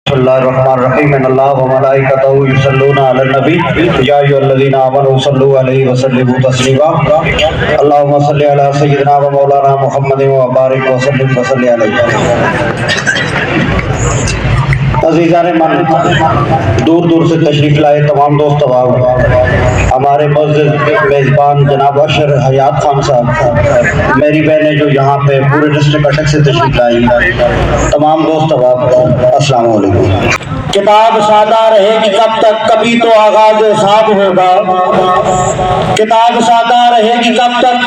بسم اللہ الرحمن الرحیم ان اللہ وملائکتہ یصلون علی النبی یا ایھا الذین آمنوا صلوا علیہ وسلموا تسلیما اللہم صل علی سیدنا و مولانا محمد وبارک وسلم وصلی علیہ۔ عزیزان من، دور دور سے تشریف لائے تمام دوست احباب، ہمارے معزز میزبان جناب اشر حیات خان صاحب، میری بہنیں جو یہاں پہ پورے ڈسٹرکٹ اٹک سے تشریف لائی، تمام دوست احباب السلام علیکم۔ کتاب سادہ رہے گی کب تک، کبھی تو آغاز حساب ہوگا۔ کتاب سادہ رہے گی کب تک،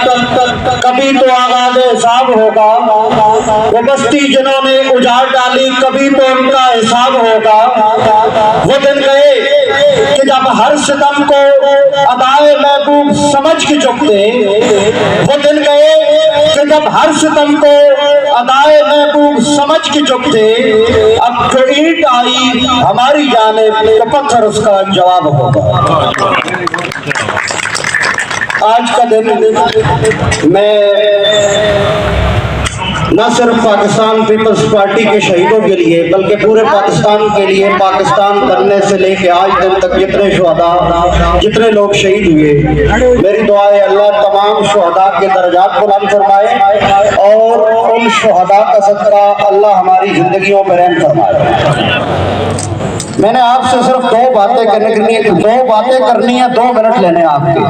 کبھی تو آغاز حساب ہوگا۔ وہ بستی جنہوں نے اجاڑ ڈالی، کبھی تو ان کا حساب ہوگا۔ وہ دن گئے کہ جب ہر ستم کو ادائے محبوب سمجھ کے جھکتے، وہ دن گئے کہ جب ہر ستم کو ادائے محبوب سمجھ کے جھکتے۔ اب جو اینٹ آئی ہماری جانب تو پتھر اس کا جواب ہوگا۔ آج کا دن میں نہ صرف پاکستان پیپلز پارٹی کے شہیدوں کے لیے بلکہ پورے پاکستان کے لیے، پاکستان بننے سے لے کے آج دن تک جتنے شہداء، جتنے لوگ شہید ہوئے، میری دعا ہے اللہ تمام شہداء کے درجات بلند فرمائے اور ان شہداء کا صدقہ اللہ ہماری زندگیوں میں رحم فرمائے۔ میں نے آپ سے صرف دو باتیں کرنی ہے، 2 منٹ لینے آپ کے۔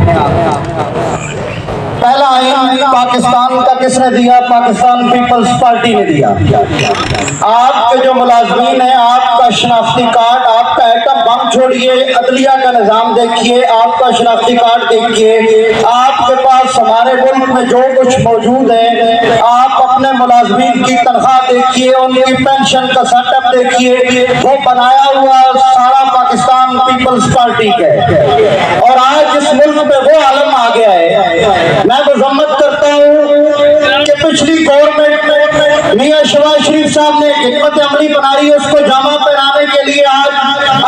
پہلا آئین پاکستان کا کس نے دیا؟ پاکستان پیپلز پارٹی نے دیا۔ آپ کے جو ملازمین ہیں، آپ کا شناختی کارڈ، آپ کا ایٹم بم چھوڑیے، عدلیہ کا نظام دیکھیے، آپ کا شناختی کارڈ دیکھیے، آپ کے پاس ہمارے ملک میں جو کچھ موجود ہے، آپ اپنے ملازمین کی تنخواہ دیکھیے، ان کی پینشن کا سیٹ اپ دیکھیے، وہ بنایا ہوا سارا پاکستان پیپلز پارٹی کا ہے۔ اور آج اس ملک میں وہ عالم آ گیا ہے، میں مذمت کرتا ہوں کہ پچھلی گورنمنٹ میاں شہباز شریف صاحب نے حکمت عملی بنائی، اس کو جامع پہنانے کے لیے آج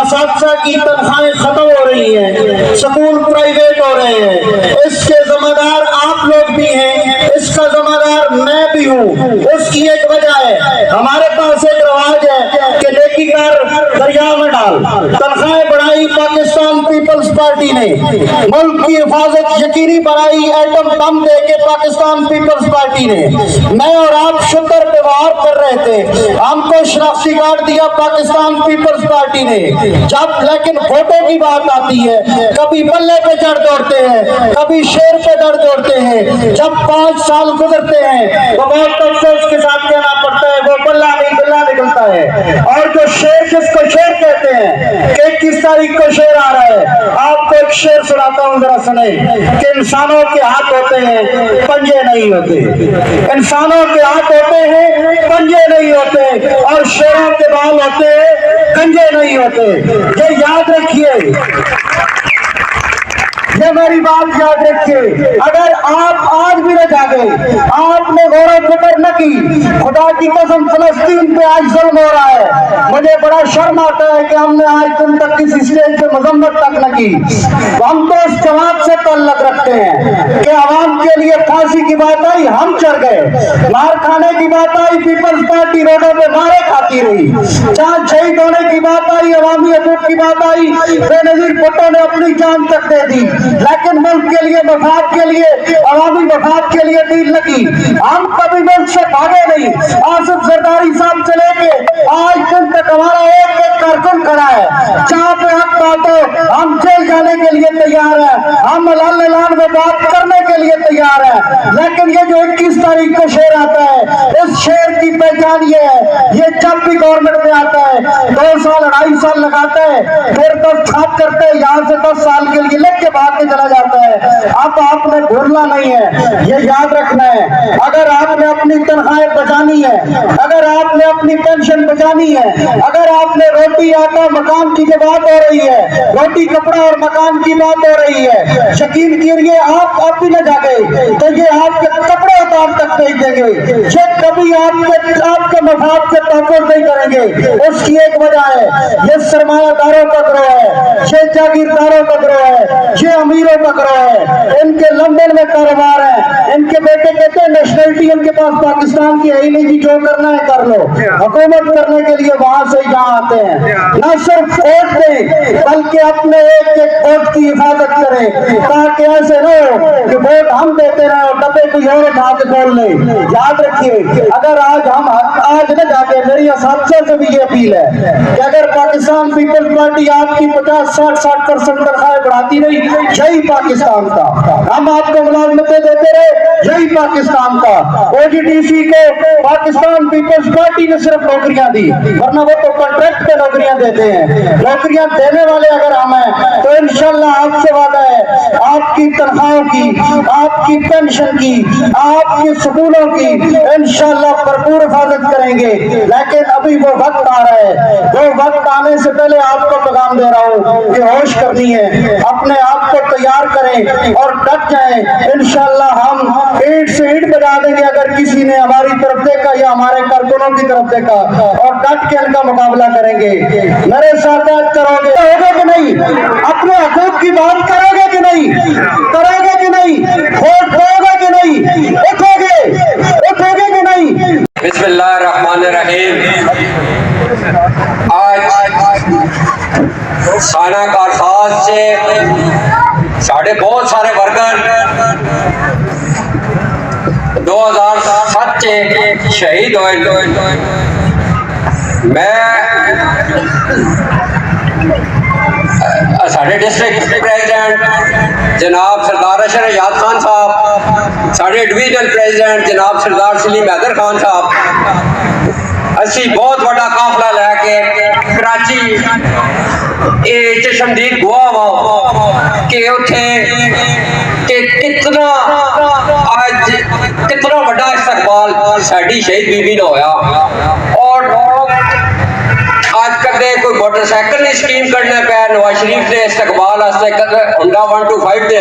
اساتذہ کی تنخواہیں ختم ہو رہی ہیں، سکول پرائیویٹ ہو رہے ہیں۔ اس کے ذمہ دار آپ لوگ بھی ہیں، اس کا ذمہ دار میں بھی ہوں۔ اس کی ایک وجہ ہے، ہمارے پاس ایک رواج ہے کہ نیکی کر دریا میں ڈال۔ تنخواہیں بڑھائی پاکستان پیپلز پارٹی نے، ملک کی حفاظت یقینی بنائی ایٹم بم دے کے پاکستان پیپلز پارٹی نے۔ میں اور آپ شکر پیوار کر رہے تھے، ہم کو شناختی کارڈ دیا پاکستان پیپلز پارٹی نے۔ جب لیکن ووٹوں کی بات آتی ہے، کبھی بلے پہ چڑھ دوڑتے ہیں، کبھی شیر پہ چڑھ دوڑتے ہیں۔ جب 5 سال گزرتے ہیں تو بہت افسوس کے ساتھ کہنا پڑتا ہے وہ بلہ نہیں بلہ نکلتا ہے۔ اور جو شیر جس کو شیر کہتے ہیں کہ 21 تاریخ کو شیر آ رہا ہے، آپ کو ایک شیر سناتا ہوں ذرا سنیں کہ انسانوں کے ہاتھ ہوتے ہیں پنجے نہیں ہوتے، انسانوں کے ہاتھ ہوتے ہیں پنجے نہیں ہوتے، اور شیروں کے بال ہوتے ہیں کنجے نہیں ہوتے۔ یہ یاد رکھیے، یہ میری بات یاد رکھیے۔ اگر آپ آج بھی نہ جاگے، آپ نے غور و فکر نہ کی، خدا کی قسم فلسطین پہ آج ظلم ہو رہا ہے، مجھے بڑا شرم آتا ہے کہ ہم نے آج دن تک کسی اسٹیج پہ مذمت تک نہ کی۔ ہم تو اس جماعت سے تعلق رکھتے ہیں کہ عوام کے لیے پھانسی کی بات آئی ہم چڑھ گئے، مار کھانے کی بات آئی پیپلز پارٹی روڈوں پہ مارے کھاتی رہی، جان شہید ہونے کی بات آئی، عوامی حقوق کی بات آئی، بے نظیر بھٹو نے اپنی جان تک دے دی، لیکن ملک کے لیے، مفاد کے لیے، عوامی مفاد کے لیے ڈیل لگی۔ ہم کبھی ملک سے بھاگے نہیں۔ آصف زرداری صاحب سے لے کے آج دن تک ہمارا ایک ایک کارکن کھڑا ہے، جہاں پہ حق بات ہو ہم جیل جانے کے لیے تیار ہیں، ہم اعلان میں بات کرنے کے لیے تیار ہیں۔ لیکن یہ جو 21 تاریخ کو شیر آتا ہے، اس شیر کی پہچان یہ ہے، یہ جب بھی گورنمنٹ میں آتا ہے 2 سال 2.5 سال لگاتا ہے، پھر دستخط کرتے ہیں، یہاں سے 10 سال کے لیے لکھ کے بھاگ کے چلا جاتا ہے۔ اب آپ نے بھولنا نہیں ہے، یہ یاد رکھنا ہے، اگر آپ نے اپنی تنخواہیں بچانی ہے، اگر آپ نے اپنی پینشن بچانی ہے، اگر آپ نے روٹی آٹا مکان کی جو بات ہو رہی ہے، روٹی کپڑا اور مکان کی بات ہو رہی ہے، یقین کیجیے آپ اب بھی نہ जाके तो ये आपके कपड़े उतार तक भेज देंगे। ये कभी आपके मफाद के तहफ़्फ़ुज़ नहीं करेंगे। उसकी एक वजह है, ये सरमायादारों का गिरोह है, ये जागीरदारों का गिरोह है, ये अमीरों का गिरोह है। इनके लंदन में कारोबार है। इनके बेटे कहते हैं नेशनलिटी उनके पास पाकिस्तान की है ही नहीं, जो करना है कर लो। हुकूमत करने के लिए वहां से यहाँ आते हैं। न सिर्फ वोट दें बल्कि अपने एक एक वोट की हिफाजत करें, ताकि ऐसे न हो कि वोट हम देते रहे और डब्बे कोई और उठा के खोल ले। याद रखिए, अगर आज न जाके मेरी असातिज़ा से भी ये अपील है कि अगर पाकिस्तान पीपल्स पार्टी आपकी 50-60% तनख्वाहें बढ़ाती रही, यही पाकिस्तान का। हम आपको मुलाजमतें देते रहे, यही पाकिस्तान का। ओजीडीसी को पाकिस्तान पीपल्स पार्टी ने सिर्फ नौकरियां दी, वरना वो तो कॉन्ट्रैक्ट पे नौकरियां देते हैं। नौकरियां देने वाले अगर हम हैं तो इंशाल्लाह आपसे वादा है, आपकी तनख्वाहों की, आपकी पेंशन की, आपकी स्कूलों की इंशाल्लाह भरपूर हिफाजत करेंगे। लेकिन अभी वो वक्त आ रहा है, वो वक्त आने से पहले आपको पैगाम दे रहा हूँ कि होश करनी है, अपने आप को तैयार करें और डट जाएं। इंशाल्लाह हम ईंट से ईंट बजा देंगे अगर किसी ने हमारी तरफ देखा या हमारे कारकुनों की तरफ देखा, और डट के इनका मुकाबला करेंगे। मेरे साथ करोगे कि नहीं? अपने हकूक की बात करोगे कि नहीं? करोगे कि नहीं? वोट दोगे कि नहीं? उठोगे कि नहीं? बिस्मिल्लाहिर्रहमानिर्रहीम। आज साना कारसाज से साढ़े बहुत सारे वर्कर 2007 से शहीद हुए। मैं साढ़े डिस्ट्रिक्ट प्रेसिडेंट जनाब सरदार अशर याद खान साहब, साढ़े डिवीजनल प्रेसिडेंट जनाब सरदार सलीम हैदर खान साहब, असी बहुत बड़ा काफला लैके कराची चशमदीद गुआ वा कि उथे कितना बड़ा इस्तकबाल साडी शहीद बीबी ने होया। और आज कदे कोई मोटरसाइकिल की स्कीम करना पाया, नवाज शरीफ ने इस्तकबाल हुंडा 125 दे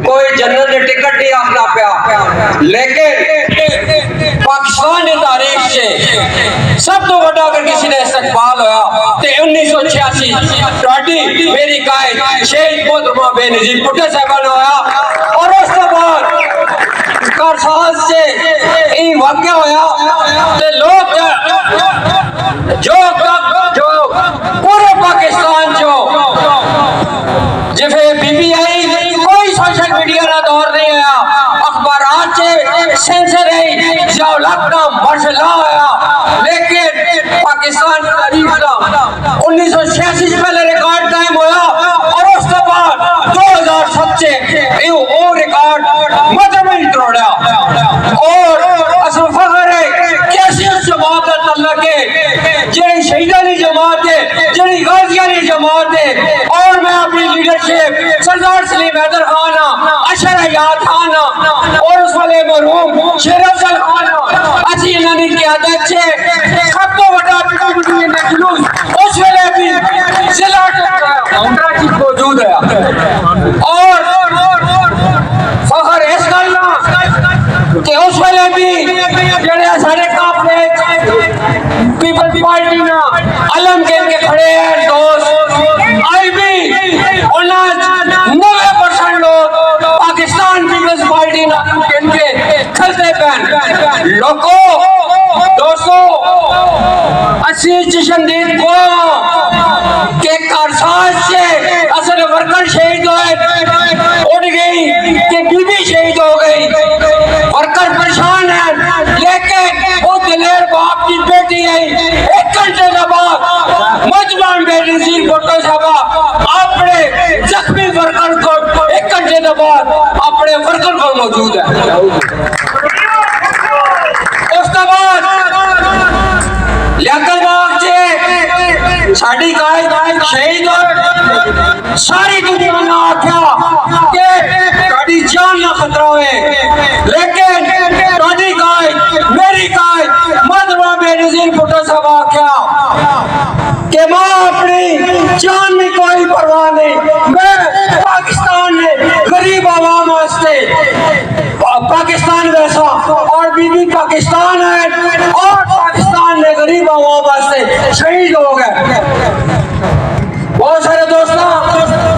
कोई जनरल ने टिकट नहीं आखना पाया। लेकिन पाकिस्तान की तारीख से सब तो बड़ा अगर किसी ने इस्तकबाल होया तो 1986 मेरी कायद शहीद मोहतरमा बेनजीर भुट्टो साहब ने होया। और उस बाद कारसाज से ये वाक़या होया ते लोग जो पूरे पाकिस्तान जो जिसे बीबी आई, कोई सोशल मीडिया का दौर नहीं आया, अखबारात से सेंसर है या का मसला आया। लेकिन पाकिस्तान की तारीख का 1986 से पहले रिकॉर्ड कायम होया और उसके बाद 2007 से वो रिकॉर्ड मतलब ही तोड़ा। और असल फखर है कैसी उस जमात का तल्लक है, जड़ी शहीदानी जमात है, जड़ी गाजियानी जमात है। और मैं अपनी लीडरशिप सरदार सलीम हैदर खान, अशर याद खान और उस वाले मरहूम शेर अफजल खान अच्छी इन्होंने क़यादत से सब तो बड़ा जुलूस उस वेले भी जिला मौजूद है। और फखर इस गल कि उस वेले भी जड़े सारे काफले पीपल्स पार्टी ना अलम के खड़े हैं दोस्त, आई भी 90% लोग पाकिस्तान पीपल्स पार्टी ना इनके खलते पैन लोगों दोस्तों। अस्सी चशमदीद को के कारसाज से असल वर्कर शहीद हुए, उड़ गई कि बीबी शहीद हो गई। वर्कर परेशान है, लेकिन वो दिलेर बाप की बेटी आई 1 घंटे के बाद मुजमान बेनजीर भुट्टो साहब अपने जख्मी वर्कर को 1 घंटे के बाद अपने वर्कर को मौजूद है। उसके बाद लियाकतबाग से साड़ी कायद शहीद हो, सारी दुनिया ने आख्या कि साड़ी जान ना खतरा है। लेकिन साड़ी कायद मेरी कायद मोहतरमा बेनजीर भुट्टो साहब आख्या कि मां अपनी जान में कोई परवाह नहीं, मैं पाकिस्तान ने गरीब आवाम पाकिस्तान वैसा और बीबी पाकिस्तान है और पाकिस्तान ने गरीब आवाम वास्ते शहीद हो गए। बहुत सारे दोस्तों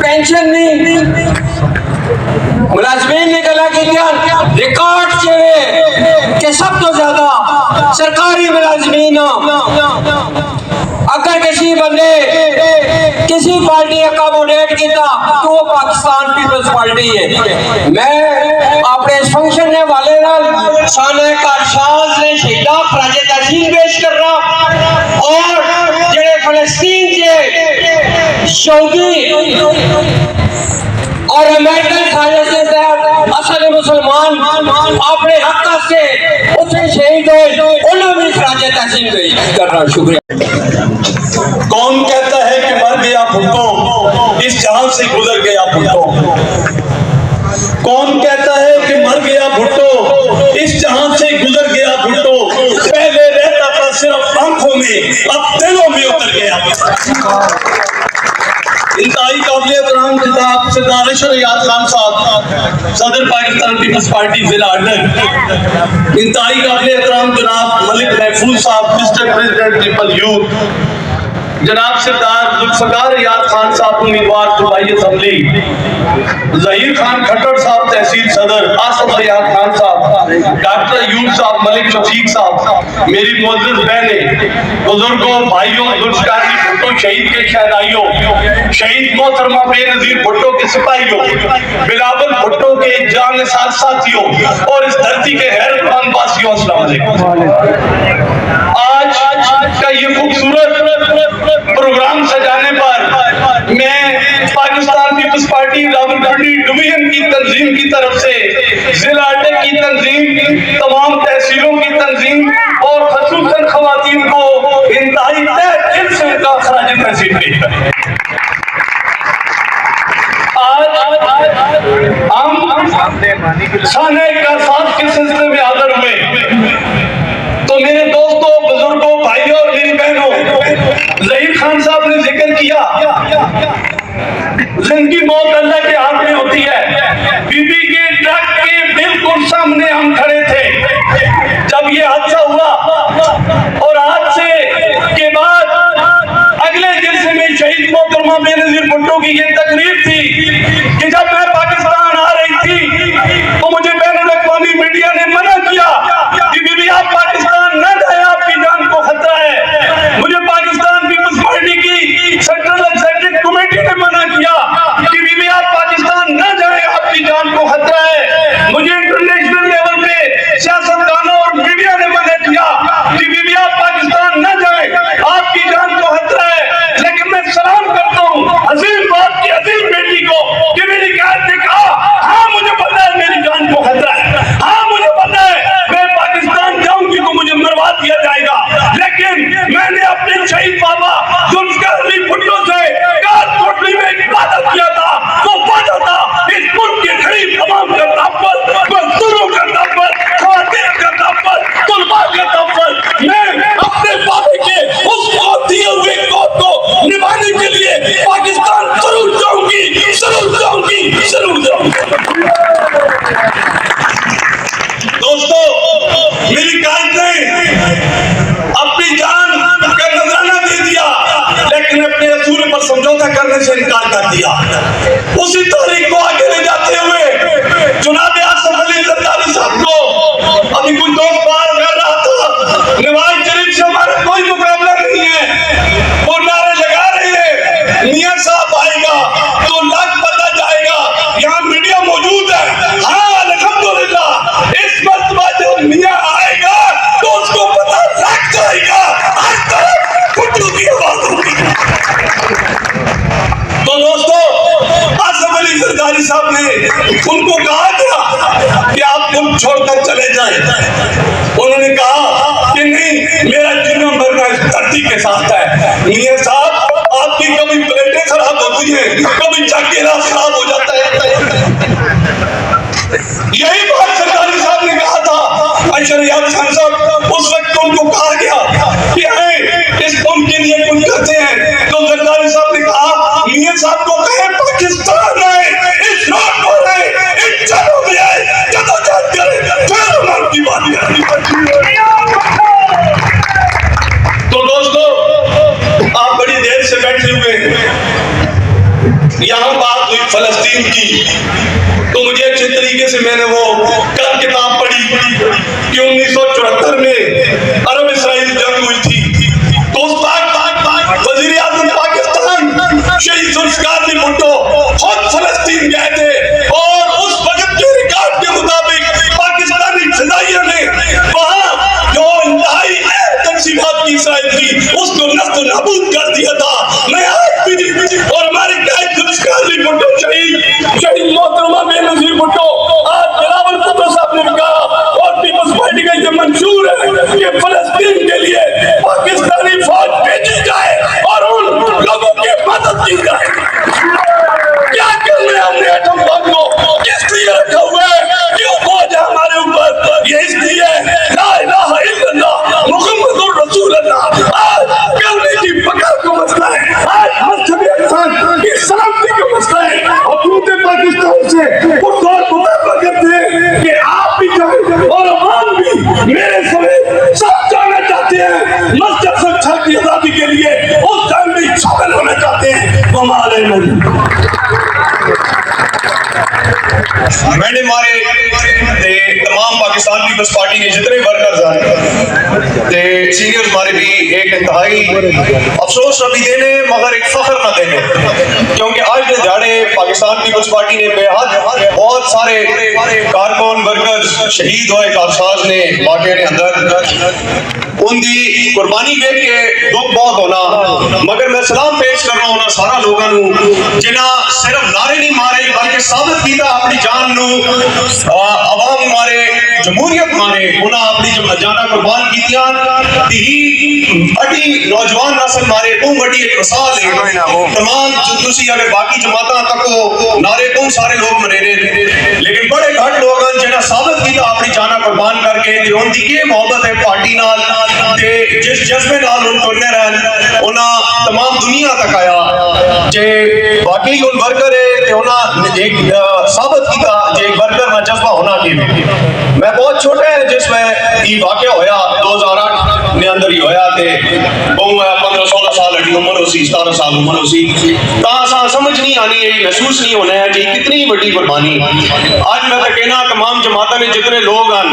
पेंशन नहीं मुलाजमीन ने गला की रिकॉर्ड चेहरे कि सब तो ज्यादा सरकारी मुलाजमीन अगर किसी बंदे किसी पार्टी अकोमोडेट किया तो वो पाकिस्तान पीपल्स पार्टी है। मैं अपने इस फंक्शन ने वाले साने कारशाज ने शहीदा खराजे तहसीन पेश कर रहा और जेड़े फलस्तीन के यहूदी और अमेरिकन साजिश के तहत असल मुसलमान अपने हक से उसे शहीद हुए उन्होंने भी खराजे तहसीन पेश कर रहा। शुक्रिया। कौन कहता है कि मर गया भुट्टो इस जहां से गुजर गया भुट्टो? कौन कहता है कि मर गया भुट्टो इस जहां से गुजर गया भुट्टो? पहले रहता था सिर्फ आंखों में अब दिलों में उतर गया। इंतहाई काबिल एहतराम खिताब सरदार अशर याद खान साहब सदर पाकिस्तान पीपल्स पार्टी जिला अडन। इंतहाई काबिल एहतराम जनाब मलिक महफूज साहब मिस्टर प्रेसिडेंट पीपल यूथ। जनाब सरदार जुल्फकार याद खान साहब उम्मीदवार सूबाई असम्बली। जहीर खान खट्टर साहब तहसील सदर। आसफ याद खान साहब, डॉक्टर अयूब साहब, मलिक शफीक साहब, मेरी मुअज़्ज़िज़ बहनें, बुजुर्गों, भाइयों, जुल्फकार भुट्टो शहीद के शहदाइयों, शहीद मोहतरमा बेनज़ीर भुट्टो के सिपाहियों, बिलावल भुट्टो के जानसार साथियों और इस धरती के हैरतमंद वासियों, अस्सलाम वालेकुम। आज का ये खूबसूरत प्रोग्राम सजाने पर मैं पाकिस्तान पीपल्स पार्टी रावलपिंडी डिवीजन की तंजीम की तरफ से जिला अटक की तंजीम, तमाम तहसीलों की तंजीम और खसूसन खवातीन को इंतहाई तहे दिल से उनका खराज तहसीन पेश करें। आज हम साने का साथ के सिलसिले में हाजिर हुए तो मेरे दोस्तों, बुजुर्गों, भाइयों और मेरी बहनों, जहीर खान साहब ने जिक्र किया जिनकी मौत अल्लाह के हाथ में होती है। बीबी के ट्रक के बिल्कुल सामने हम खड़े थे जब ये हादसा हुआ और हादसे के बाद अगले जलसे में शहीद मोहतरमा बेनज़ीर भुट्टो की ये तकरीर थी कि जब मैं पाकिस्तान आ रही थी तो मुझे बैनुल अक़वामी मीडिया ने मना किया कि बीबी आप पाकिस्तान न जाए, आपकी जान को खतरा है। मुझे पाकिस्तान पीपल्स पार्टी की सेंट्रल एग्जीक्यूटिव कमेटी ने मना किया कि बीबी आप पाकिस्तान न जाए, आपकी जान को खतरा है। मुझे इंटरनेशनल लेवल पे सियासतदानों और मीडिया ने मना किया कि बीबी आप पाकिस्तान न जाए, आपकी जान को खतरा है। लेकिन मैं सलाम करता हूँ अजीम बाप की अजीम बेटी को कि मेरी कैद ने कहा हाँ मुझे पता है मेरी जान को खतरा है, हाँ मुझे पता है मैं पाकिस्तान जाऊंगी तो मुझे मरवा दिया जाएगा, लेकिन मैंने अपने शहीद बाबा जुल्फकार अली भुट्टो से काठकोटली में एक वादा किया था। वो वादा था इस मुल्क के गरीब तमाम का तहफ़्फ़ुज़, मज़दूरों का तहफ़्फ़ुज़, ख़वातीन का तहफ़्फ़ुज़, तुलबा का तहफ़्फ़ुज़। मैं अपने बाबे के उस दिए हुए कौम को निभाने के लिए पाकिस्तान जरूर जाऊंगी, जरूर जाऊंगी, जरूर जाऊंगी। दोस्तों, मेरी कायद ने अपनी जान का नजराना दे दिया लेकिन अपने असूल पर समझौता करने से इनकार कर दिया। उसी तारीख को आगे ले जाते हुए जुनाब आसफ अली ज़रदारी साहब को अभी कुछ दोस्त बात कर रहा था, नवाज शरीफ से हमारा कोई मुकाबला नहीं है। वो नारे लगा रहे हैं मियां साहब आएगा तो लाख पता जाएगा, यहाँ मीडिया मौजूद है। हाँ अल्हम्दुलिल्लाह, इस मर्तबा जब मियां आएगा तो उसको पता लग जाएगा, हर तरफ भुट्टो की आवाज होगी। तो दोस्तों, आसफ अली ज़रदारी साहब ने उनको कहा था कि आप मुल्क छोड़कर चले जाएं। उन्होंने कहा कि नहीं, मेरा जीना मरना इस धरती के साथ है। मियां साहब, आपकी कभी प्लेटें खराब होती है, कभी चक्केरा खराब हो जाता है। यही बात ज़रदारी साहब ने कहा था। अशर याद खान साहब, उस वक्त उनको कहा गया कि इस मुल्क के लिए कुछ करते हैं तो ज़रदारी साहब ने कहा मियां साहब को कहे पाकिस्तान आए, इस रोड पर आए, इन जगहों में आए, यहाँ बात हुई फलस्तीन की, तो मुझे अच्छे तरीके से मैंने वो कल किताब पढ़ी कि 1974 में अरब इसराइल जंग हुई थी, तो उस वजीर आजम पाकिस्तान शहीद जुल्फिकार अली भुट्टो खुद फलस्तीन गए थे, और उस वक्त के रिकॉर्ड के मुताबिक पाकिस्तानी फिदाइयों ने वहाँ जो इंतहाई तंजीमात की इसराइल थी उसको नस्त नाबूद कर दिया था। मैं आज भी और हमारे कायद जुल्फिकार अली भुट्टो शहीद मोहतरमा बेनजीर भुट्टो, आज बिलावल भुट्टो साहब ने कहा और पीपल्स पार्टी का ये मंशूर है कि फलस्तीन के लिए पाकिस्तानी फौज भेजी जाए और उन लोगों की मदद की जाए। क्या करना है हमने एटम बम को किस लिए रखा हुआ है, क्यों बोझ है हमारे ऊपर, ये इसलिए ला इलाहा इल्लल्लाह मुहम्मदुर रसूलुल्लाह आज करने की पकड़ को मसला है, आज मजहबी इंसान की सलामती का मसला है। हुकूमत पाकिस्तान से पुरजोर मुतालबा करते हैं कि आप भी जाएं और अवाम भी मेरे समेत सब जाना चाहते हैं, मस्जिद सुरक्षा की आजादी के लिए उस जंग में शामिल होना चाहते हैं। वो हमारे नहीं मैंने मारे ते तमाम पाकिस्तान पीपल्स पार्टी के जितने वर्कर्स हैं ते सीनियर्स मारे भी एक इंतहाई अफसोस न भी देने मगर एक फख्र न देने, क्योंकि आज के दिहाड़े पाकिस्तान पीपल्स पार्टी ने बेहद बहुत सारे कारकुन वर्कर्स शहीद होए कारसाज ने वाकई के अंदर उनकी कुर्बानी देख के दुख बहुत होना, मगर मैं सलाम पेश कर रहा हूँ सारा लोगों जिन्हें सिर्फ नारे नहीं मारे बल्कि साबित किया अपनी जान नू अवाम मारे जमहूरियत मारे उन्हें अपनी जाना कुर्बान कीतियां अड़ी नौजवान नस्ल मारे वो बड़ी एक मिसाल है। तमाम तुसी अगर बाकी जमाता तक नारे तो सारे लोग मरे ने, लेकिन बड़े घट लोग जिन्हें साबित किया अपनी जाना कुर्बान करके उनकी ये मोहब्बत है पार्टी नाल ते जिस जज्बे नाल उन तुरने रहन उन्हें तमाम दुनिया तक आया जे बाकी उन वर्कर है ते उन्हें एक साबित किया जे एक वर्कर में जज्बा होना कि मैं बहुत छोटे है जिसमें ये वाकया होया 2008 ने अंदर ही होया ते बहु 15-16 साल की उम्र होसी 17 साल उम्र होसी ता समझ नहीं आनी है महसूस नहीं होना है कि कितनी बड़ी कुर्बानी। आज मैं तो कहना तमाम जमाता ने जितने लोग हैं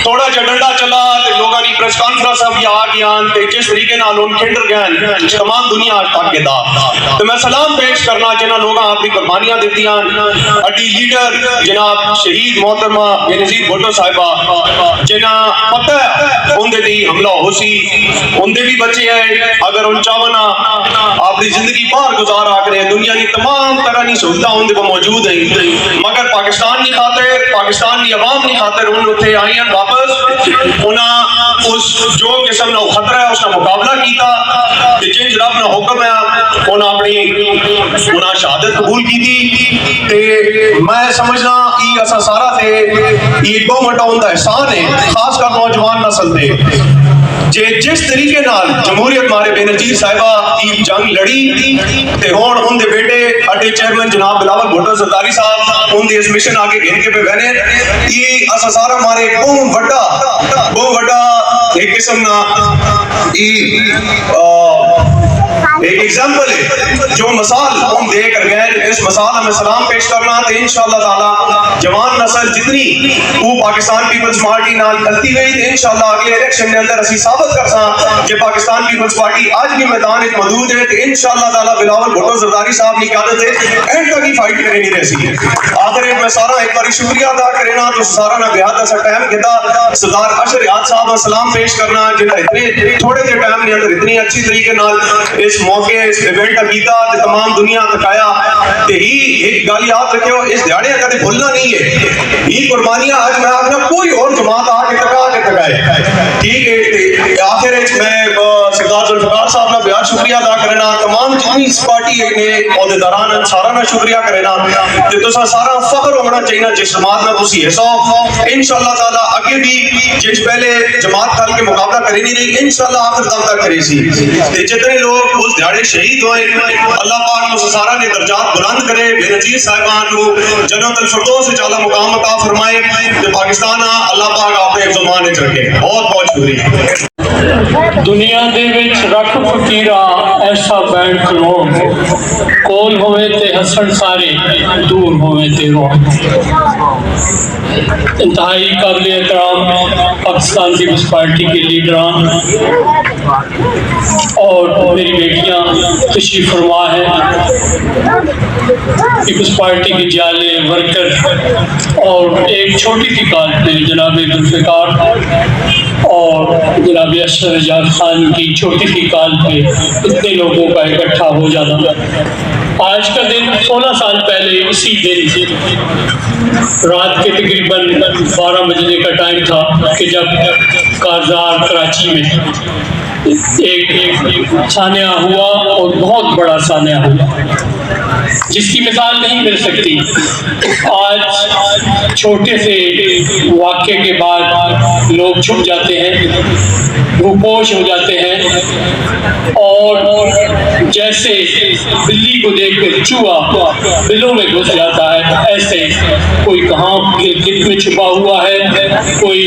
थोड़ा जा डंडा चला ते लोगों की प्रेस कॉन्फ्रेंस अब आ गया ते जिस तरीके नाल उन खिंडर गए तमाम दुनिया आज तक के दा तो मैं सलाम पेश करना जिन्हां लोगों अपनी कुर्बानियां दित्तियां अड्डी लीडर जनाब शहीद मोहतरमा बेनजीर भुट्टो साहिबा जिन्हां पता है उनदे दी हमला होसी उनदे भी बच्चे हैं अगर उन चावना अपनी जिंदगी बाहर गुजारा करे दुनिया की तमाम तरह की सहूलत उनके को मौजूद है मगर पाकिस्तान की खातिर पाकिस्तान की अवाम की खातिर उन उत्थे आई हैं वापस उन्हें उस जो किस्म का खतरा है उसका मुकाबला किया कि जिन रब ने हुक्म है उन्हें अपनी उन्हें शहादत कबूल की थी ते मैं समझना ये असा सारा थे ये गवर्नमेंट उनका एहसान है खासकर नौजवान नस्ल दे जे जिस तरीके नाल जमहूरियत मारे बेनजीर साहिबा की जंग लड़ी ते हुण उनके बेटे अड्डे चेयरमैन जनाब बिलावल भुट्टो सरदारी साहब उनके इस मिशन आगे घेर के पे बहने ये असा सारा मारे बहुत बड़ा एक किस्म ना एक एग्जाम्पल है जो मिसाल हम दे कर गए इस मिसाल हमें सलाम पेश करना तो इंशाअल्लाह ताला जवान नस्ल जितनी वो पाकिस्तान पीपल्स पार्टी नाल खलती गई तो इंशाअल्लाह अगले इलेक्शन के अंदर असी साबित कर सा कि पाकिस्तान पीपल्स पार्टी आज भी मैदान में मौजूद है तो इंशाअल्लाह ताला बिलावल भुट्टो ज़रदारी साहब की क़यादत है एंड तक ही फाइट करनी रहसी आखिर मैं सारा एक बार शुक्रिया अदा करना तो सारा ना बेहद सा टाइम किता सरदार अशर रियाद साहब का सलाम पेश करना जिन्हें इतने थोड़े से टाइम के अंदर इतनी अच्छी तरीके नाल इस मौके इस इवेंट का कीता ते तमाम दुनिया तक आया ते ही एक गल याद रखियो इस दिहाड़े कभी भूलना नहीं है ये कुर्बानियां आज मैं आखना कोई और जमात आके तकाए ठीक है आखिर मैं सरदार जुल्फिकार साहब का बेहद शुक्रिया अदा करना तमाम जितनी इस पार्टी ने अहदेदारान सारा ना शुक्रिया करना ते तुसा सारा फख्र होना चाहिए जिस जमात में तुसी हिस्सा इंशाअल्लाह ताला आगे भी जिस पहले जमात खल के मुकाबला करे नहीं रही इंशाअल्लाह आखिर दम तक करे सी ते जितने लोग उस दिहाड़े शहीद हुए अल्लाह पाक उस सारा ने दर्जात बुलंद करे बेनजीर साहिबान को जन्नतुल फिरदौस से आला मुकाम अता फरमाए ते पाकिस्तान अल्लाह पाक अपने ज़माने च रखे बहुत बहुत शुक्रिया दुनिया दे विच रख फकीरा ایسا بینڈ کھلون کول ہوئے تے ہسن سارے دور ہوئے تے رون۔ انتہائی قابل احترام پاکستان پیپلز پارٹی کے لیڈران اور میری بیٹیاں تشریف فرما ہے، پیپلز پارٹی کے جالے ورکر، اور ایک چھوٹی سی کال پہ جناب ذوالفقار اور جناب اشرف اعجاز خان کی چھوٹی سی کال پہ اتنے لوگوں کا اکٹھا ہو جانا۔ آج کا دن 16 سال پہلے اسی دن رات کے تقریباً 12 بجنے کا ٹائم تھا کہ جب کارزار کراچی میں ایک سانحہ ہوا اور بہت بڑا سانحہ ہوا جس کی مثال نہیں مل سکتی۔ آج چھوٹے سے واقعے کے بعد لوگ چھپ جاتے ہیں، روپوش ہو جاتے ہیں، اور جیسے بلی کو دیکھ کر چوہا بلوں میں گھس جاتا ہے، ایسے کوئی کہاں گلگت میں چھپا ہوا ہے، کوئی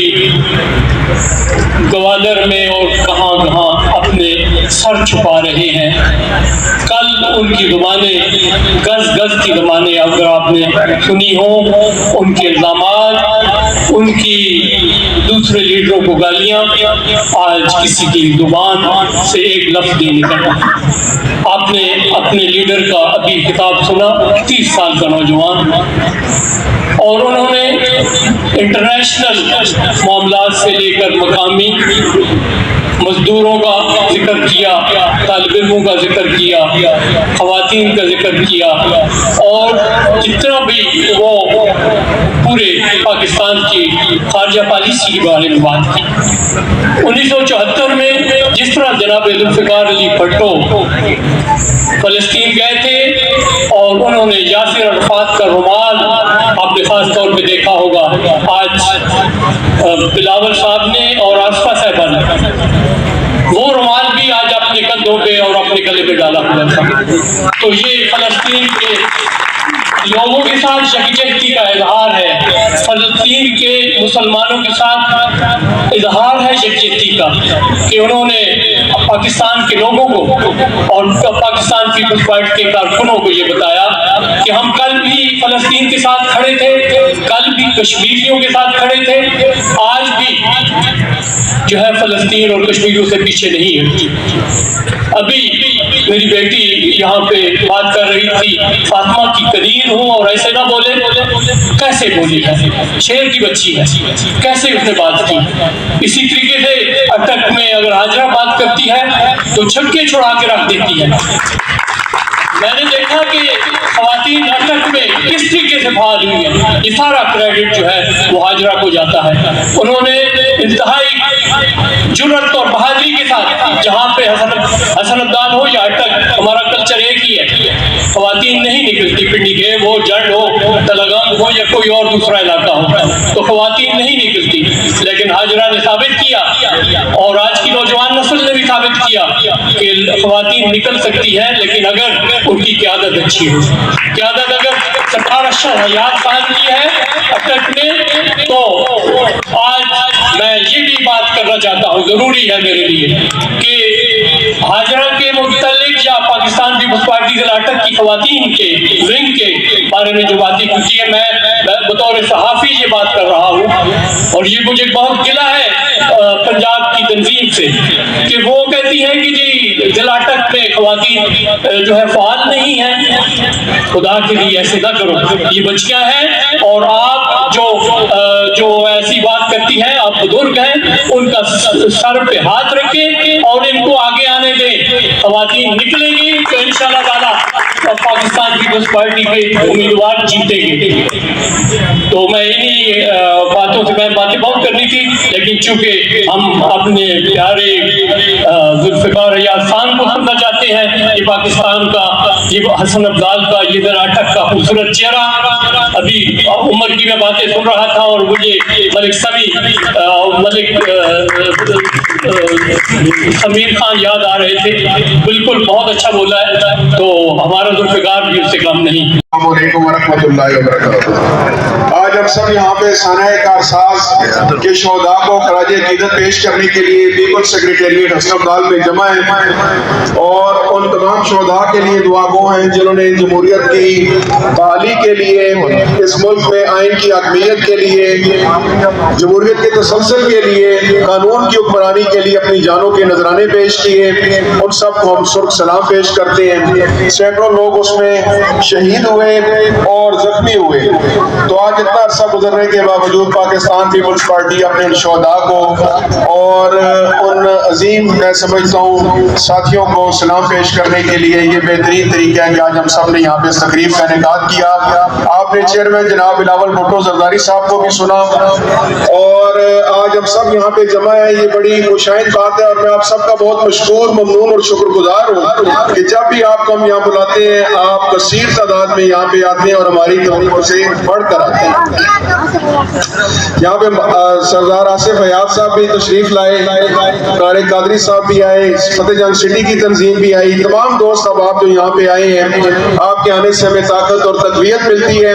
گوادر میں، اور کہاں کہاں اپنے سر چھپا رہے ہیں۔ کل ان کی زبانیں گز گز کی زبانیں اگر آپ نے سنی ہوں، ان کے الزامات، ان کی دوسرے لیڈروں کو گالیاں، آج کسی کی زبان سے ایک لفظ نہیں نکلتا۔ آپ نے اپنے لیڈر کا ابھی خطاب سنا، 30 سال کا نوجوان، اور انہوں نے انٹرنیشنل معاملات سے لے کر مقامی مزدوروں کا ذکر کیا، طالب علموں کا ذکر کیا، خواتین کا ذکر کیا، اور جتنا بھی وہ پورے پاکستان کی خارجہ پالیسی کے بارے میں بات کی۔ 1974 میں جس طرح جناب ذوالفقار علی بھٹو فلسطین گئے تھے اور انہوں نے یاسر عرفات کا رومال آپ نے خاص طور پہ دیکھا ہوگا، آج بلاول صاحب نے اور آصفہ صاحبہ نے وہ رومال بھی آج اپنے کندھوں پہ اور اپنے گلے پہ ڈالا ہوا تھا۔ تو یہ فلسطین کے لوگوں کے ساتھ یکجہتی کا اظہار ہے، فلسطین کے مسلمانوں کے ساتھ اظہار ہے یکجہتی کا، کہ انہوں نے پاکستان کے لوگوں کو اور پاکستان پیپلز پارٹی کے کارکنوں کو یہ بتایا کہ ہم کل بھی فلسطین کے ساتھ کھڑے تھے، کل بھی کشمیریوں کے ساتھ کھڑے تھے، آج بھی جو ہے فلسطین اور کشمیریوں سے پیچھے نہیں ہے۔ ابھی میری بیٹی یہاں پہ بات کر رہی تھی، فاطمہ کی قدیر ہوں اور ایسے نہ بولے، کیسے بولی ہے؟ شیر کی بچی ہے، کیسے اس نے بات کی؟ اسی طریقے سے اٹک میں اگر ہاجرہ بات کرتی ہے تو چھکے چھڑا کے رکھ دیتی ہے۔ میں نے دیکھا کہ خواتین اٹک میں کس طریقے سے فعال ہوئی ہیں، یہ سارا کریڈٹ جو ہے وہ ہاجرہ کو جاتا ہے۔ انہوں نے انتہائی جرأت اور بہادری کے ساتھ، جہاں پہ حسن عبدال ہو یا اٹک، ہمارا کلچر ایک ہی ہے، خواتین نہیں نکلتی، پنڈی گیب ہو، جنڈ ہو، تلگنگ ہو یا کوئی اور دوسرا علاقہ ہو، تو خواتین نہیں نکلتی، لیکن ہاجرہ نے ثابت کیا اور آج کی نوجوان نسل نے بھی ثابت کیا کہ خواتین نکل سکتی ہیں، لیکن اگر ان کی قیادت اچھی ہے۔ قیادت اگر سرکار اشرف حیات خان کی ہے اٹک میں، تو آج میں یہ بھی بات کرنا چاہتا ہوں، ضروری ہے میرے لیے کہ ہاجرہ کے متعلق یا پاکستان پیپلز پارٹی ضلع اٹک کی خواتین کے ونگ کے بارے میں جو باتیں کی ہے، میں بطور صحافی یہ بات کر رہا ہوں، اور یہ مجھے بہت گلہ ہے پنجاب کی تنظیم سے کہ وہ کہتی ہے کہ جی ضلع اٹک میں خواتین جو ہے فعال نہیں ہیں۔ خدا کے لیے ایسے نہ کرو، یہ بچیاں ہیں، اور آپ جو ایسی بات کرتی ہیں، آپ بزرگ ہیں، ان کا سر پہ ہاتھ رکھیں اور ان کو آگے آنے دیں۔ خواتین نکلیں گی تو انشاءاللہ تعالیٰ پاکستان پیپلز پارٹی کے امیدوار جیتیں گے۔ تو میں انہی باتوں سے، میں باتیں بہت کرنی تھی، لیکن چونکہ ہم اپنے پیارے ذوالفقار ریاض خان کو سننا چاہتے ہیں، یہ پاکستان کا، یہ حسن عبدال کا، یہ ضلع اٹک کا خوبصورت چہرہ۔ ابھی عمر کی میں باتیں سن رہا تھا اور مجھے ملک سمیر خان یاد آ رہے تھے، بالکل بہت اچھا بولا ہے، تو ہمارا ذوالفقار بھی اس سے کم نہیں۔ السلام علیکم ورحمۃ اللہ وبرکاتہ۔ آج ہم سب یہاں پہ سانحہ کارساز کے شہداء کو خراج عقیدت پیش کرنے کے لیے پیپلز سیکریٹریٹ حسن عبدال میں جمع ہیں، اور ان शोहदा के लिए दुआ गो हैं जिन्होंने जमहूरियत की बहाली के लिए, इस मुल्क में आइन की हकमियत के लिए, जमहूरियत के तसलसल के लिए, कानून की हुक्मरानी के लिए अपनी जानों के नजराने पेश किए। उन सब को हम सुर्ख सलाम पेश करते हैं। सैकड़ों लोग उसमें शहीद हुए और जख्मी हुए। तो आज इतना अरसा गुजरने के बावजूद पाकिस्तान पीपल्स पार्टी अपने शोहदा को और उन अजीम, मैं समझता हूँ, साथियों को सलाम पेश करने के लिए ये बेहतरीन तरीका है कि आज हम सब ने यहाँ पे इस तकरीब का इनेकाद किया। आपने चेयरमैन जनाब बिलावल भुट्टो जरदारी साहब को भी सुना और आज हम सब यहाँ पे जमा है, ये बड़ी खुशाइंद बात है और मैं आप सबका बहुत मशकूर, ममनून और शुक्रगुजार हूँ कि जब भी आपको हम यहाँ बुलाते हैं आप कसीर तादाद में यहाँ पे आते हैं और हमारी तवज्जो से बढ़कर आते हैं। यहाँ पे सरदार आसिफ हयात साहब भी तशरीफ लाए, कारी कादरी साहब भी आए, फतेह जंग सिटी की तंजीम भी आई, तमाम दोस्त अब आप जो यहाँ पे आए हैं, आपके आने से हमें ताकत और तकवीयत मिलती है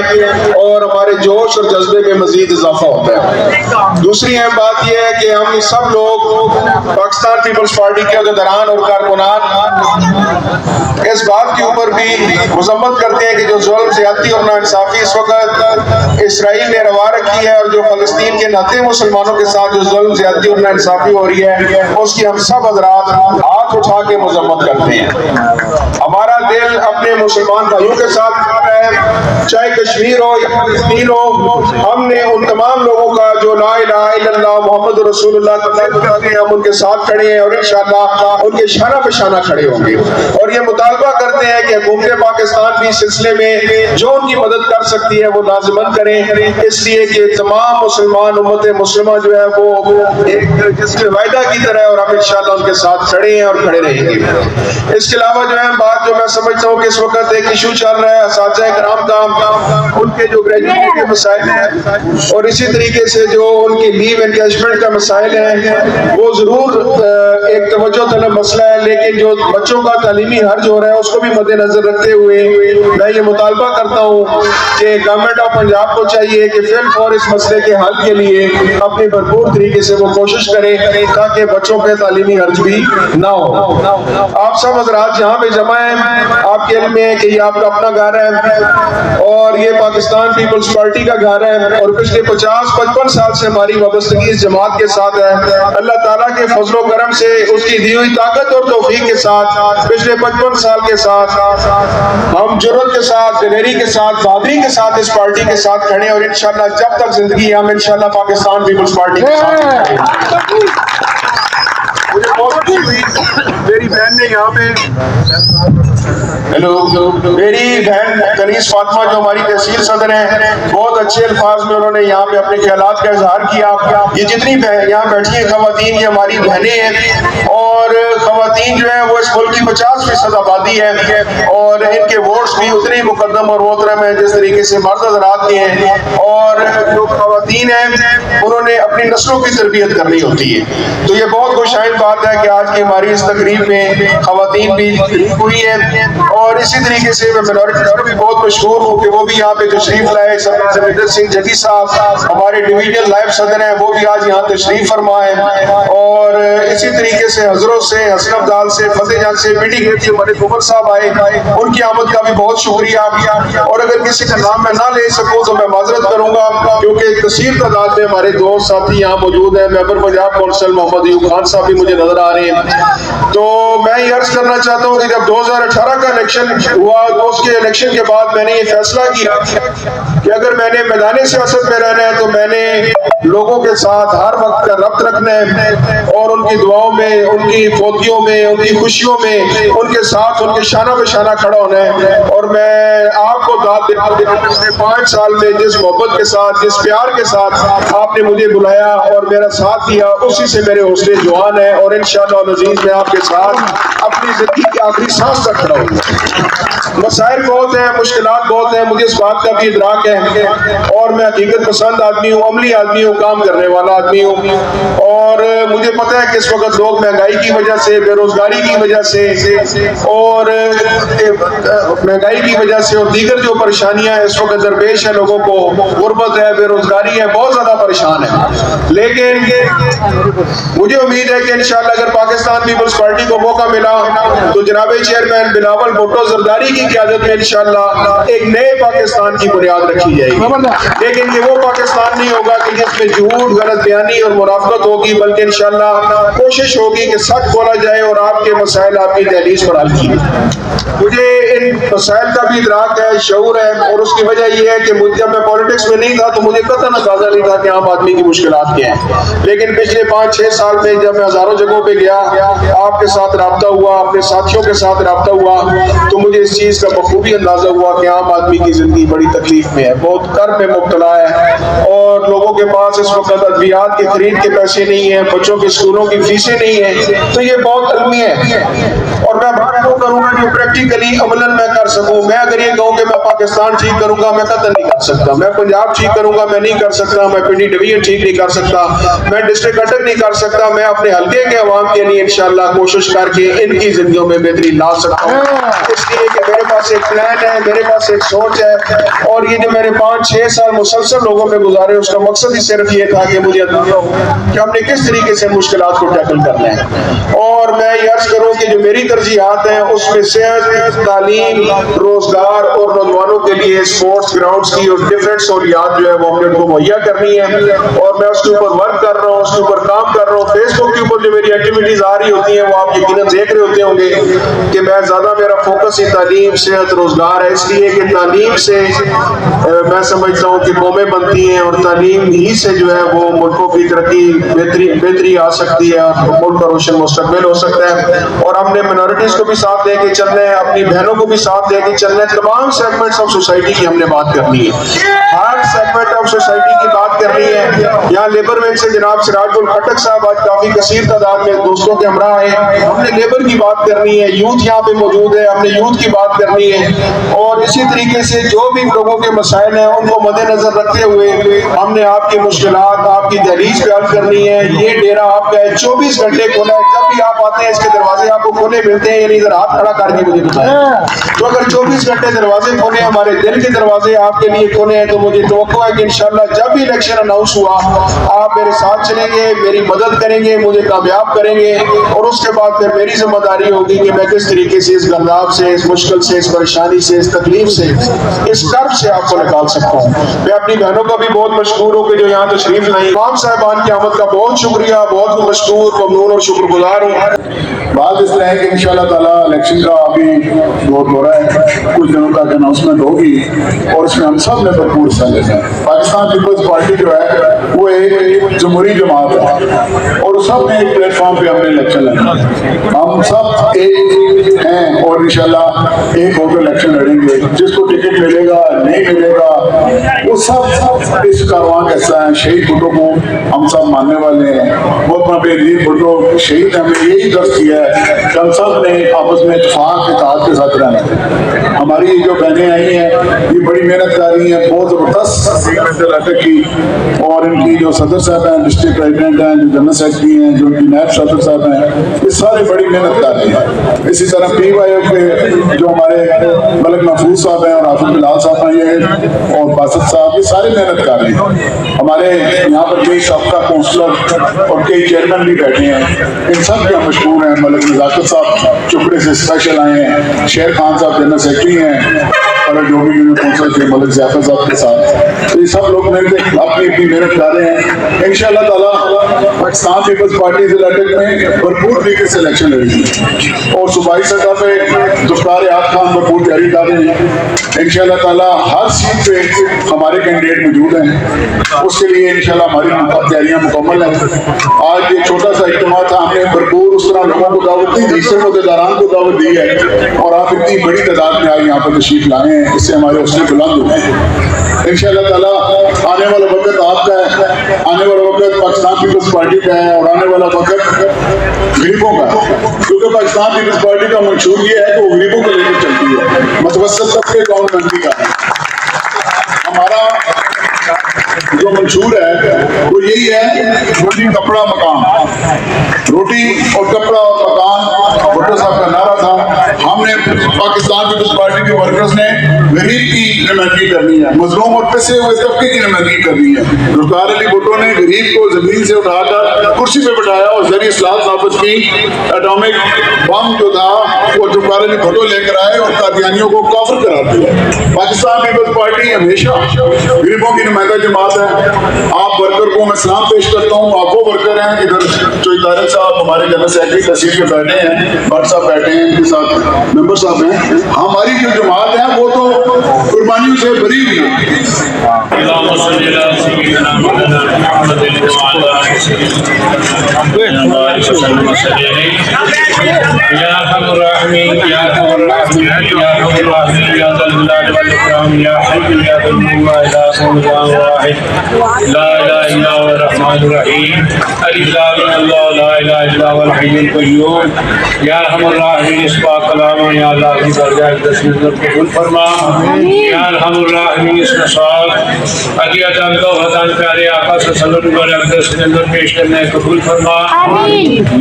और हमारे जोश और जज्बे में मजीद इजाफा होता है। दूसरी अहम बात यह है कि हम सब लोग पाकिस्तान पीपल्स पार्टी के अहदेदारान और कारकुनान इस बात के ऊपर भी मजम्मत करते हैं कि जो जुल्म, ज़्यादती और नाइंसाफी इस वक्त इसराइल ने रवा रखी है और जो फलस्तीन के नाते मुसलमानों के साथ जो जुल्म, ज़्यादती और नाइंसाफी हो रही है, उसकी हम सब हज़रात हाथ उठा के मजम्मत करते हैं। हमारा दिल अपने मुसलमान भाइयों के साथ है, चाहे कश्मीर हो या फलस्तीन हो। हमने उन तमाम लोगों का जो ला इलाहा इल्लल्लाह मुहम्मद रसूलुल्लाह करते हैं, हम उनके साथ खड़े हैं और इंशाअल्लाह उनके शाना पे शाना खड़े होंगे और ये मुतालबा करते हैं कि हुकूमत पाकिस्तान भी इस सिलसिले में जो उनकी मदद कर सकती है वो लाज़िमन करें, इसलिए कि तमाम मुसलमान उम्मत मुस्लिमा जो है वो एक जिसके वायदा की तरह और हम इंशाअल्लाह उनके साथ खड़े हैं और खड़े रहेंगे। इसके अलावा जो है बात जो मैं समझता हूँ कि इस वक्त एक इशू चल रहा है असातिज़ा किराम का, उनके जो ग्रेजुएशन के मसाइल हैं और इसी तरीके से जो उनकी लीव एनगेजमेंट का मसाइल है वो ज़रूर एक तवज्जो तलब मसला है, लेकिन जो बच्चों का तालीमी हर्ज हो रहा है उसको भी मद्देनजर रखते हुए मैं ये मुतालबा करता हूँ कि गवर्नमेंट ऑफ पंजाब को चाहिए कि फिल्म और इस मसले के हल के लिए अपनी भरपूर तरीके से वो कोशिश करे ताकि बच्चों के तालीमी हर्ज भी ना हो। आप सब हजरात यहाँ पे जमा हैं, आपके इल्म में है कि ये आपका अपना घर है और ये पाकिस्तान पीपल्स पार्टी का घर है और पिछले 50-55 साल से हमारी वाबस्तगी इस जमात के साथ है। अल्लाह ताला के फजलो करम से उसकी दी हुई ताकत और तौफीक के साथ पिछले 55 साल के साथ हम जुर्रत के साथ, दिलेरी के साथ, बहादुरी के साथ इस पार्टी के साथ खड़े और इंशाअल्लाह जब तक जिंदगी हम इंशाअल्लाह पाकिस्तान पीपल्स पार्टी के साथ। मुझे बहुत खुशी हुई, मेरी बहन ने यहाँ पे हेलो मेरी बहन कनीस फातिमा जो हमारी तहसील सदर है, बहुत अच्छे अल्फाज में उन्होंने यहाँ पे अपने ख्यालात का इजहार किया। ये जितनी यहाँ बैठी है खवातीन, ये हमारी बहनें हैं और खवातीन जो है वो इस मुल्क की 50% आबादी है और इनके वोट्स भी उतने ही मुकद्दम और मोहतरम है जिस तरीके से मर्द हज़रात के हैं और जो खवातीन हैं उन्होंने अपनी नस्लों की तरबियत करनी होती है। तो ये बहुत खुशाइन बात है कि आज की हमारी इस तकरीब में खवातीन भी शरीक हुई है और इसी तरीके से मैं मिनॉरिटी को भी बहुत मशहूर हूँ कि वो भी यहाँ पे तशरीफ लाए। जमींदर सिंह जगी साहब हमारे डिवीजनल लाइव सदर हैं, वो भी आज यहाँ तशरीफ फरमा है और इसी तरीके से हजरों से, हसन अब्दाल से, फतेह जंग से, पीडी गेट से मलिक उमर साहब आए, उनकी आमद का भी बहुत शुक्रिया। और अगर किसी का नाम मैं ना ले सकूँ तो मैं माजरत करूँगा क्योंकि कसीर तादाद में हमारे दोस्त साथी यहाँ मौजूद हैं। मेंबर पंजाब कौंसिल मोहम्मद अयूब खान साहब भी मुझे नजर आ रहे हैं। तो मैं ये अर्ज करना चाहता हूँ कि जब 2018 का इलेक्शन हुआ तो उसके इलेक्शन के बाद मैंने ये फैसला किया कि अगर मैंने मैदानी सियासत में रहना है तो मैंने लोगों के साथ हर वक्त का रब्त रखना है और उनकी दुआओं में, उनकी फोतियों में, उनकी खुशियों में उनके साथ, उनके शाना पे शाना खड़ा होना है। और मैं आपको दाद देना, पिछले 5 साल में जिस मोहब्बत के साथ, जिस प्यार के साथ आपने मुझे बुलाया और मेरा साथ दिया, उसी से मेरे हौसले जवान है और इंशाअल्लाह अज़ीज़ मैं आपके साथ अपनी जिंदगी के आखिरी सांस तक खड़ा हूँ। मसाइल बहुत हैं, मुश्किलात बहुत हैं, मुझे इस बात का भी इदराक है और मैं हकीकत पसंद आदमी हूँ, अमली आदमी हूँ। काम करने वाला आदमी हूँ, और मुझे पता है कि इस वक्त लोग महंगाई की वजह से, बेरोजगारी की वजह से और महंगाई की वजह से और दीगर जो परेशानियां इस वक्त दरपेश है लोगों को, गुर्बत है, बेरोजगारी है, बहुत ज्यादा परेशान है। लेकिन मुझे उम्मीद है कि इंशाअल्लाह अगर पाकिस्तान पीपल्स पार्टी को मौका मिला तो जनाब चेयरमैन बिलावल भुट्टो जरदारी की क़यादत में इंशाअल्लाह एक नए पाकिस्तान की बुनियाद रखी जाएगी। लेकिन ये वो पाकिस्तान नहीं होगा कि जिसमें झूठ, गलत बयानी और मुनाफिकत होगी, बल्कि इंशाअल्लाह कोशिश होगी कि सच बोला जाए और आपके मसाइल आपकी दहलीज पर हल किए। मुझे इन मसाइल का भी इदराक है, शऊर है, और उसकी वजह यह है कि जब मैं पॉलिटिक्स में नहीं था तो मुझे कतई अंदाजा नहीं था कि आम आदमी की मुश्किलात क्या है। लेकिन पिछले 5-6 साल में जब मैं हजारों जगहों पे गया, आपके साथ राब्ता हुआ, अपने साथियों के साथ राब्ता हुआ, तो मुझे इस चीज का बखूबी अंदाजा हुआ कि आम आदमी की जिंदगी बड़ी तकलीफ में है, बहुत कर्ब में मुब्तला है, और लोगों के पास इस वक्त अद्वियात की खरीद के पैसे नहीं है, बच्चों के स्कूलों की फीसें नहीं है। तो ये बहुत अलमी है, और मैं बात वो करूंगा जो प्रैक्टिकली अमलन मैं कर सकूं। मैं अगर ये कहूँ कि मैं पाकिस्तान ठीक करूंगा, मैं कतई नहीं कर सकता। मैं पंजाब ठीक करूंगा, मैं नहीं कर सकता। मैं पिंडी डिवीजन ठीक नहीं कर सकता, मैं डिस्ट्रिक्ट अटक नहीं कर सकता। मैं अपने हल्के के अवाम के लिए इंशाअल्लाह कोशिश करके इनकी जिंदगियों में बेहतरी ला सकता हूँ, इसलिए कि मेरे पास एक प्लान है, मेरे पास एक सोच है। और ये जो मैंने 5-6 साल मुसलसल लोगों में गुजारे, उसका मकसद ही सिर्फ ये था कि मुझे अंदाजा हो कि हमने किस तरीके से मुश्किलात को टैकल करना है। और मैं ये अर्ज करूँ कि जो मेरी तरजीहात हैं उसमें सेहत, तालीम, रोजगार और नौजवानों के लिए स्पोर्ट्स ग्राउंड्स की और डिफरेंट सहूलियात जो है वो हमने उनको मुहैया करनी है, और मैं उसके ऊपर वर्क कर रहा हूँ, उसके ऊपर काम कर रहा हूँ। फेसबुक के ऊपर जो मेरी एक्टिविटीज आ रही होती हैं वो आप यकीनन देख रहे होते होंगे कि मैं ज्यादा, मेरा फोकस ही तालीम, सेहत, रोजगार है, इसलिए कि तालीम से मैं समझता हूँ कि कौमें बनती हैं, और तालीम ही से जो है वो मुल्कों की तरक्की, बेहतरी आ सकती है, मुल्क का रोशन मुस्तकबिल हो सकता है। और हमने मिनॉरिटीज को भी साथ लेके चलना है, अपनी बहनों को भी साथ लेके चलना है। तमाम सेगमेंट्स ऑफ सोसाइटी की हमने बात करनी है, हर सेगमेंट ऑफ सोसाइटी की बात करनी है। यहाँ लेबर विंग से जनाब सिराजुल खटक साहब आज काफी कसीर तादाद में दोस्तों के हमरा है, हमने लेबर की बात करनी है। यूथ यहाँ पे मौजूद है, हमने यूथ की बात करनी है। और इसी तरीके से जो भी लोगों के मसाइल हैं उनको मद्देनजर रखते हुए हमने आपकी मुश्किलात, आपकी दहलीज पे हल करनी है। ये डेरा आपका है, 24 घंटे खुला है, जब भी आप आते हैं इसके दरवाजे आपको खुले मिलते हैं, यानी इधर हाथ खड़ा करके मुझे बताएं। तो अगर 24 घंटे दरवाजे खोले, हमारे दिल के दरवाजे आपके लिए खोले हैं, तो मुझे तवक्को है कि इंशाअल्लाह जब भी इलेक्शन अनाउंस हुआ आप मेरे साथ चलेंगे, मेरी मदद करेंगे, मुझे कामयाब करेंगे। और उसके बाद फिर मेरी जिम्मेदारी होगी कि मैं किस तरीके से इस गर्दाब से, इस मुश्किल से, इस परेशानी से, इस तकलीफ से, इस कर्ब से आपको निकाल सकता हूँ। मैं अपनी बहनों का भी बहुत मशहूर हूँ कि जो यहाँ तशरीफ लाई। इमाम साहबान की आमद का बहुत शुक्रिया, बहुत मशहूर, ममनून और शुक्रगुजार हूँ। बात इस तरह है कि इंशाअल्लाह ताला इलेक्शन का अभी वोट हो रहा है, कुछ दिनों तक अनाउंसमेंट होगी, और इसमें हम सब ने भरपूर हिस्सा लेना है। पाकिस्तान पीपल्स पार्टी जो है वो एक जमहूरी जमात है, और सब ने एक प्लेटफॉर्म पे हमने इलेक्शन लड़ना है। हम सब एक हैं, और इंशाअल्लाह एक होकर इलेक्शन लड़ेंगे। जिसको टिकट मिलेगा नहीं मिलेगा वो सब इस कारवां का हिस्सा है। शहीद भुट्टो को हम सब मानने वाले हैं, बहुत बेहतरीन भुट्टो शहीद, हमें यही दर्ज किया है कि हम सब ने आपस में इत्तेफाक इत्तेहाद के साथ रहना है। हमारी जो बहनें आई हैं ये बड़ी मेहनत कर रही हैं, बहुत ज़बरदस्त की, और इनकी जो सदर साहब हैं, डिस्ट्रिक्ट प्रेसिडेंट हैं, जो जनरल सेक्रेटरी हैं, जो इनकी नायब सदर साहब हैं, ये सारे बड़ी मेहनत कर रहे हैं। इसी तरह PYO के जो हमारे मलिक महफूज साहब हैं और हाफिज बिलाल साहब हैं, ये और बासत साहब, ये सारे मेहनत कर रहे हैं। हमारे यहाँ पर कई सबका काउंसलर और कई चेयरमैन भी बैठे हैं, इन सब के मशहूर हैं। मलिक नजाकत साहब चुपड़े से स्पेशल आए हैं, शेर खान साहब जनरल सेक्रेटरी हैं, और जो भी यूनियन काउंसिल के मलिक ज़ियाफत साहब के साथ, तो ये सब लोग अपनी अपनी मेहनत कर रहे हैं। इंशाअल्लाह ताला पाकिस्तान पीपल्स पार्टी जिला अटक में भरपूर तरीके से इलेक्शन लड़ेगी, और सूबाई सतह पे जुफ्तार याद खान भरपूर तैयारी कर रहे हैं। इंशाअल्लाह ताला हर सीट पे हमारे कैंडिडेट मौजूद हैं, उसके लिए इंशाअल्लाह हमारी तैयारियां मुकम्मल हैं। आज ये छोटा सा इज्तिमा था, हमने भरपूर उस तरह लोगों को दावत दी, जिससे मुद्देदारान को दावत दी है, और आप इतनी बड़ी तादाद में आज यहाँ पर तशरीफ लाए हैं, इससे हमारे हौसले बुलंद हुए हैं। इंशाअल्लाह ताला आने वाला वक्त आपका है, आने वाला वक्त पाकिस्तान पीपल्स पार्टी का है, और आने वाला वक्त गरीबों का, क्योंकि पाकिस्तान पीपल्स पार्टी का मंशूर ये है कि वो गरीबों को लेकर चलती है, मुतवस्सित तबके गवर्नमेंट का है। हमारा जो मंशूर है وہ یہی ہے روٹی کپڑا مکان، روٹی اور کپڑا اور مکان بھٹو صاحب کا نعرہ تھا۔ ہم نے پاکستان پیپلز پارٹی کے ورکرز نے غریب کی نمائندگی کرنی ہے، مظلوم اور پسے ہوئے طبقے کی نمائندگی کرنی ہے۔ ذوالفقار علی بھٹو نے غریب کو زمین سے اٹھا کر کرسی پہ بٹھایا اور زرعی اصلاحات نافذ کی۔ ایٹامک بم جو تھا وہ ذوالفقار علی بھٹو لے کر آئے اور قادیانیوں کو کافر قرار دیا۔ پاکستان پیپلز پارٹی ہمیشہ غریبوں کی نمائندہ جماعت ہے۔ آپ ورکر کو میں سلام پیش کرتا ہوں، آپ وہ ورکر ہیں ادھر جو طارق صاحب ہمارے جنرل سیکرٹری تحصیل کے بیٹھے ہیں، بٹ صاحب بیٹھے ہیں، ان کے ساتھ ممبر صاحب ہیں۔ ہماری جو جماعت ہے وہ تو قربانیوں سے بری ہوئی ہے۔ اللهم صل على سيدنا مولانا محمد وعلى آله سيدنا يا ارحم الراحمين يا ارحم الراحمين يا ارحم الراحمين يا ذا الجلال والاكرام يا حي يا قيوم لا اله الا الله واحد لا اله الا هو الرحمن الرحيم الف لام الله لا اله الا هو الحي القيوم يا ارحم الراحمين اس پاک کلام یا اللہ کی درجہ تسلیم قبول فرما یا ارحم الراحمین اس نصاب علی عطان کو حضان پیارے آقا صلی اللہ علیہ وسلم پر اقدس کے اندر پیش کرنے قبول فرما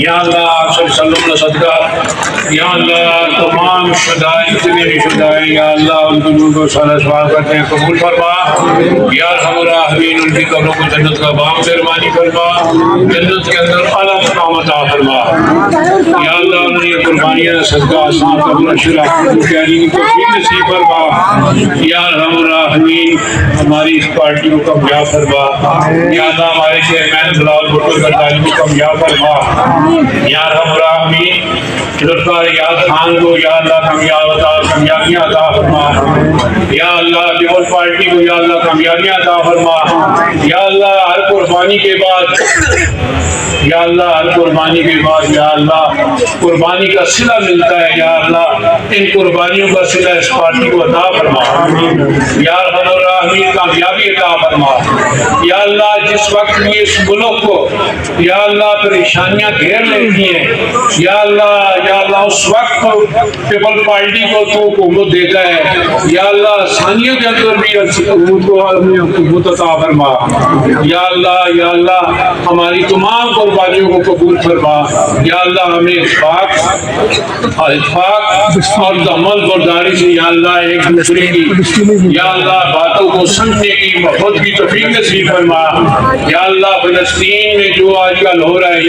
یا اللہ آپ صلی اللہ علیہ وسلم صدقہ یا اللہ تمام شہداء جتنے بھی شہداء ہیں یا اللہ ان کی روح کو صالح سوال کرتے ہیں قبول فرما یا ارحم الراحمین ان کی قبروں کو جنت کا باغ مہربانی فرما جنت کے اندر اعلیٰ مقام عطا فرما یا اللہ انہوں نے قربانیاں صدقہ آسان قبول شرح پیاری کی توفیق نصیب فرما یا ارحم الراحمین ہماری اس پارٹی کو کامیاب فرما یا اللہ ہمارے چیئرمین بلال بھٹو کا تعلیم کو کامیاب فرما یا ارحم الراحمین ذوالفقار یاد خان کو یا اللہ کامیابیاں عطا فرما یا اللہ پیپلز پارٹی کو یا اللہ کامیابیاں عطا فرما یا اللہ ہر قربانی کے بعد یا اللہ ہر قربانی کے بعد یا اللہ قربانی کا صلہ ملتا ہے یا اللہ ان قربانیوں کا صلہ اس پارٹی کو عطا فرما یا ارحم الراحمین کامیابی عطا فرما یا اللہ جس وقت بھی اس ملک کو یا اللہ پریشانیاں گھیر لیتی ہیں یا اللہ اس وقت پیپلز پارٹی کو تو حکومت دیتا ہے یا اللہ آسانیوں کے اندر بھی حکومت عطا فرما یا اللہ ہماری تمام قربانیوں کو قبول فرما یا اللہ ہمیں اتفاق اور عمل برداری سے یا اللہ ایک دوسرے کی یا اللہ باتوں کو سمجھنے کی محبت کی توفیق نصیب فرما یا اللہ فلسطین میں جو آج کل ہو رہا ہے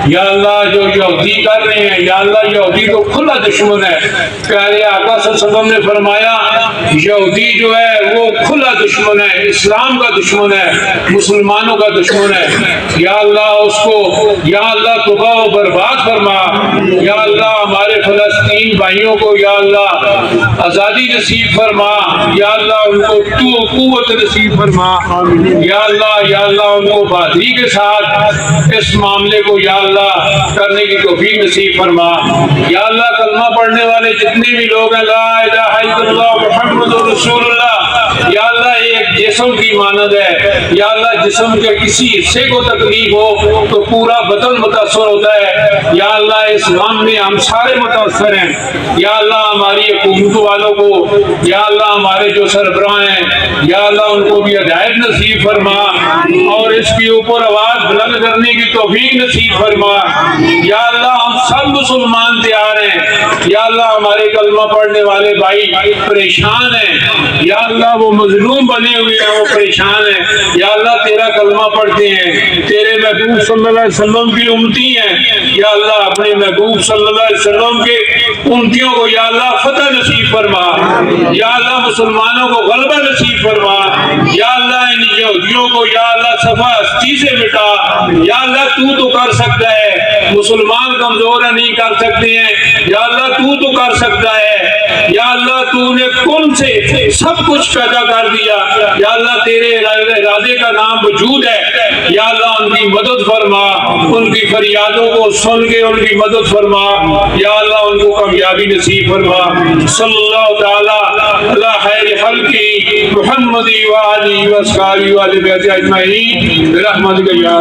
یا اللہ جو یہودی کر رہے ہیں یا اللہ یہودی تو کھلا دشمن ہے پیارے آقا صلی اللہ علیہ وسلم نے فرمایا یہودی جو ہے وہ کھلا دشمن ہے اسلام کا دشمن ہے مسلمانوں کا دشمن ہے یا اللہ اس کو یا اللہ تباہ و برباد فرما یا اللہ ہمارے فلسطین بھائیوں کو یا اللہ آزادی نصیب فرما یا اللہ ان کو تو قوت نصیب فرما یا اللہ ان کو بہادری کے ساتھ اس معاملے کو یا اللہ کرنے کی توفیق نصیب فرما یا اللہ کلمہ پڑھنے والے جتنے بھی لوگ ہیں لا الہ الا اللہ محمد رسول اللہ یا اللہ ایک جسم کی مانند ہے یا اللہ جسم کے کسی حصے کو تکلیف ہو تو پورا بدن متاثر ہوتا ہے یا اللہ اس غم میں ہم سارے متاثر ہیں یا اللہ ہماری حکومت والوں کو یا اللہ ہمارے جو سربراہ ہیں یا اللہ ان کو بھی ہدایت نصیب فرما اور اس کے اوپر آواز بلند کرنے کی توفیق نصیب فرما یا اللہ ہم سب مسلمان تیار ہیں یا اللہ ہمارے کلمہ پڑھنے والے بھائی پریشان ہیں یا اللہ وہ مظلوم بنے ہوئے ہیں وہ پریشان ہیں یا اللہ تیرا کلمہ پڑھتے ہیں تیرے محبوب صلی اللہ علیہ وسلم کی امتی ہیں یا اللہ اپنے محبوب صلی اللہ علیہ وسلم کے امتیوں کو یا اللہ فتح نصیب فرما یا اللہ مسلمانوں کو غلبہ نصیب فرما یا اللہ ان یہودیوں کو یا اللہ صفا ہستی سے مٹا یا اللہ تو کر سکتا ہے مسلمان کمزور نہیں کر سکتے ہیں یا اللہ تو کر سکتا ہے یا اللہ تو نے کن سے سب کچھ پیدا کر دیا یا اللہ تیرے ارادے کا نام وجود ہے یا اللہ ان کی مدد فرما ان کی فریادوں کو سن کے ان کی مدد فرما یا اللہ ان کو کامیابی نصیب فرما صلی اللہ تعالی علی خیر خلقی محمد و آلہ و اصحابہ و اجمعین برحمتک یا